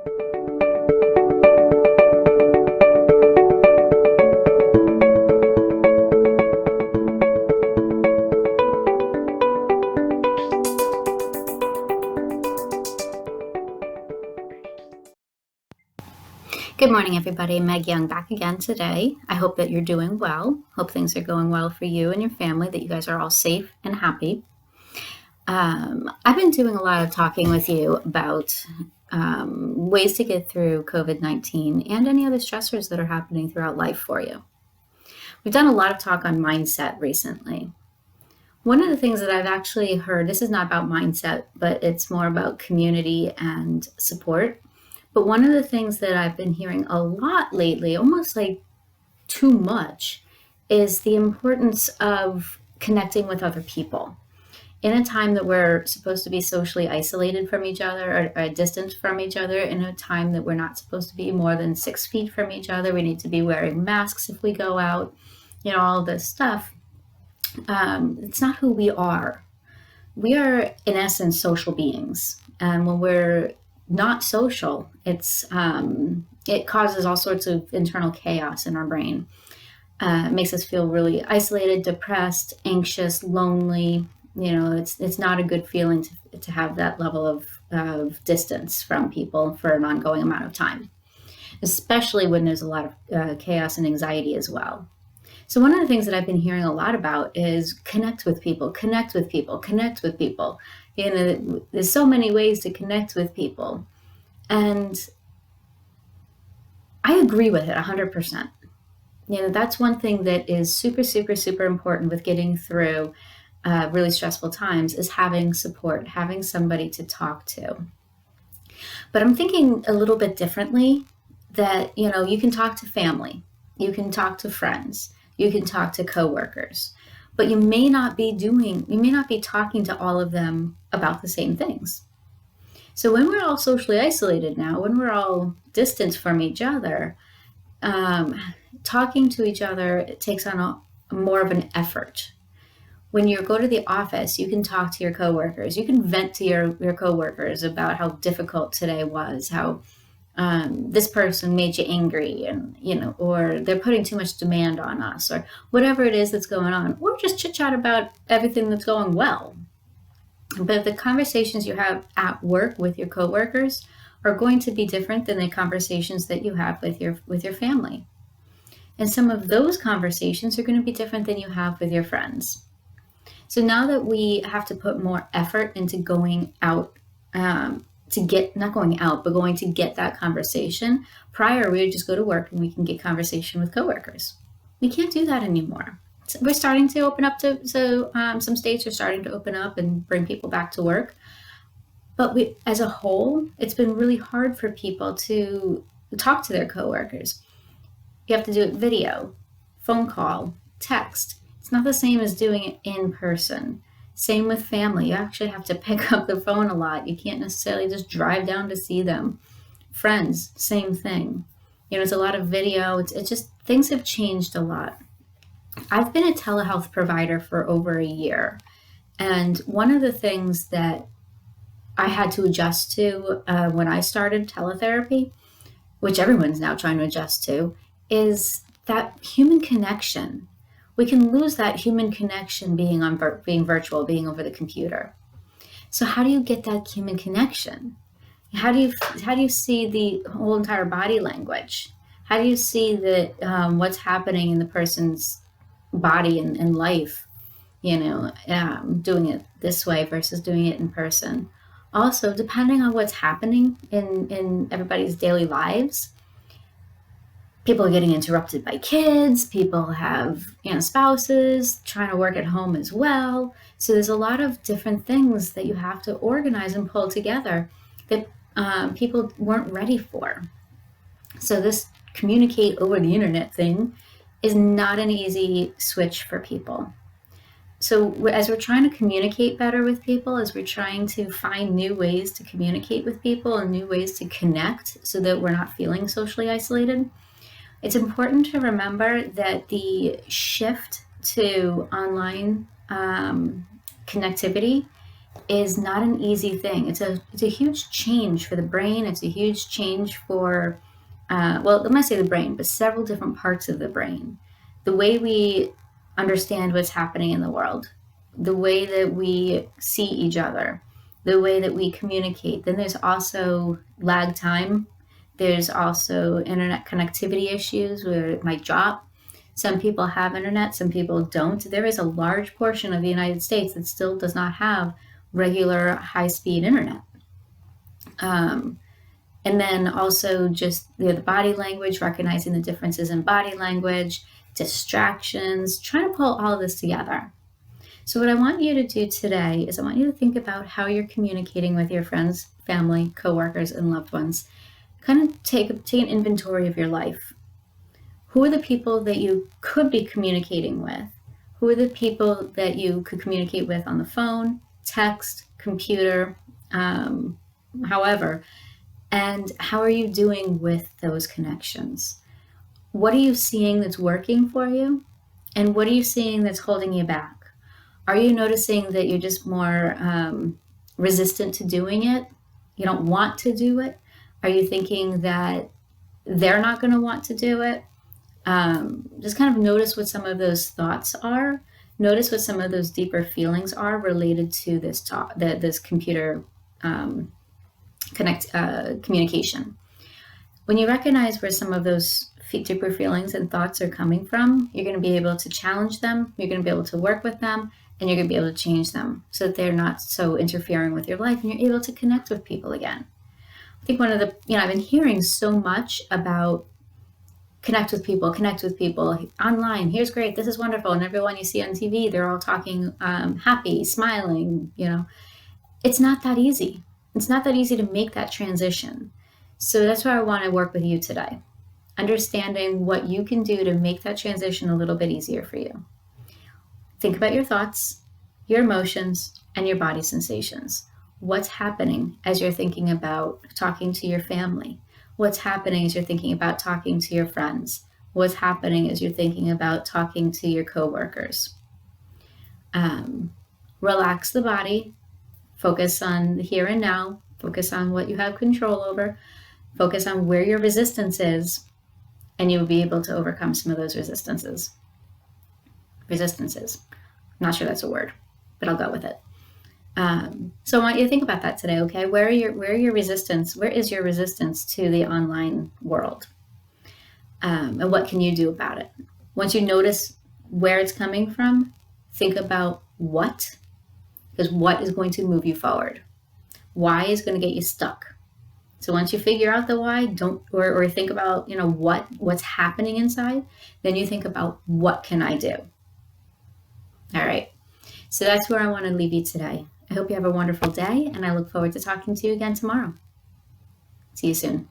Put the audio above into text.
Good morning, everybody. Meg Young back again today. I hope that you're doing well. Hope things are going well for you and your family, that you guys are all safe and happy. I've been doing a lot of talking with you about ways to get through COVID-19 and any other stressors that are happening throughout life for you. We've done a lot of talk on mindset recently. One of the things that I've actually heard, this is not about mindset, but it's more about community and support. But one of the things that I've been hearing a lot lately, almost like too much, is the importance of connecting with other people. In a time that we're supposed to be socially isolated from each other or distant from each other, in a time that we're not supposed to be more than 6 feet from each other, we need to be wearing masks if we go out, all this stuff. It's not who we are. We are, in essence, social beings. And when we're not social, it causes all sorts of internal chaos in our brain. It makes us feel really isolated, depressed, anxious, lonely. It's not a good feeling to have that level of distance from people for an ongoing amount of time, especially when there's a lot of chaos and anxiety as well. So one of the things that I've been hearing a lot about is connect with people, connect with people, connect with people. There's so many ways to connect with people. And I agree with it 100%. That's one thing that is super, super, super important with getting through really stressful times, is having support, having somebody to talk to. But I'm thinking a little bit differently, that, you can talk to family, you can talk to friends, you can talk to coworkers, but you may not be talking to all of them about the same things. So when we're all socially isolated now, when we're all distant from each other, talking to each other, it takes on more of an effort. When you go to the office, you can talk to your coworkers. You can vent to your coworkers about how difficult today was, how this person made you angry, and or they're putting too much demand on us, or whatever it is that's going on, or just chit chat about everything that's going well. But the conversations you have at work with your coworkers are going to be different than the conversations that you have with your family. And some of those conversations are going to be different than you have with your friends. So now that we have to put more effort into going out, going to get that conversation. Prior, we would just go to work and we can get conversation with coworkers. We can't do that anymore. So we're starting to open up some states are starting to open up and bring people back to work. But as a whole, it's been really hard for people to talk to their coworkers. You have to do it video, phone call, text. It's not the same as doing it in person. Same with family. You actually have to pick up the phone a lot. You can't necessarily just drive down to see them. Friends, same thing. It's a lot of video. It's just, things have changed a lot. I've been a telehealth provider for over a year. And one of the things that I had to adjust to when I started teletherapy, which everyone's now trying to adjust to, is that human connection. We can lose that human connection being virtual, being over the computer. So how do you get that human connection? How do you see the whole entire body language? How do you see that what's happening in the person's body and life? Doing it this way versus doing it in person. Also, depending on what's happening in everybody's daily lives. People are getting interrupted by kids. People have, spouses trying to work at home as well. So there's a lot of different things that you have to organize and pull together that people weren't ready for. So this communicate over the internet thing is not an easy switch for people. So as we're trying to communicate better with people, as we're trying to find new ways to communicate with people and new ways to connect so that we're not feeling socially isolated, it's important to remember that the shift to online connectivity is not an easy thing. It's a huge change for the brain. It's a huge change for well, I'm going to say the brain, but several different parts of the brain. The way we understand what's happening in the world, the way that we see each other, the way that we communicate. Then there's also lag time. There's also internet connectivity issues where it might drop. Some people have internet, some people don't. There is a large portion of the United States that still does not have regular high speed internet. Um, and then also just the body language, recognizing the differences in body language, distractions, trying to pull all of this together. So what I want you to do today is I want you to think about how you're communicating with your friends, family, coworkers, and loved ones. Kind of take an inventory of your life. Who are the people that you could be communicating with? Who are the people that you could communicate with on the phone, text, computer, however? And how are you doing with those connections? What are you seeing that's working for you? And what are you seeing that's holding you back? Are you noticing that you're just more resistant to doing it? You don't want to do it? Are you thinking that they're not going to want to do it? Just kind of notice what some of those thoughts are. Notice what some of those deeper feelings are related to this this computer communication. When you recognize where some of those deeper feelings and thoughts are coming from, you're going to be able to challenge them, you're going to be able to work with them, and you're going to be able to change them so that they're not so interfering with your life and you're able to connect with people again. I think one of the, I've been hearing so much about connect with people online. Here's great. This is wonderful. And everyone you see on TV, they're all talking happy, smiling, It's not that easy. It's not that easy to make that transition. So that's why I want to work with you today. Understanding what you can do to make that transition a little bit easier for you. Think about your thoughts, your emotions, and your body sensations. What's happening as you're thinking about talking to your family? What's happening as you're thinking about talking to your friends? What's happening as you're thinking about talking to your coworkers? Relax the body. Focus on the here and now. Focus on what you have control over. Focus on where your resistance is, and you'll be able to overcome some of those resistances. I'm not sure that's a word, but I'll go with it. So I want you to think about that today, okay? Where is your resistance to the online world? And what can you do about it? Once you notice where it's coming from, think about what, because what is going to move you forward? Why is going to get you stuck? So once you figure out the why, or think about, what's happening inside, then you think about what can I do? All right. So that's where I want to leave you today. I hope you have a wonderful day, and I look forward to talking to you again tomorrow. See you soon.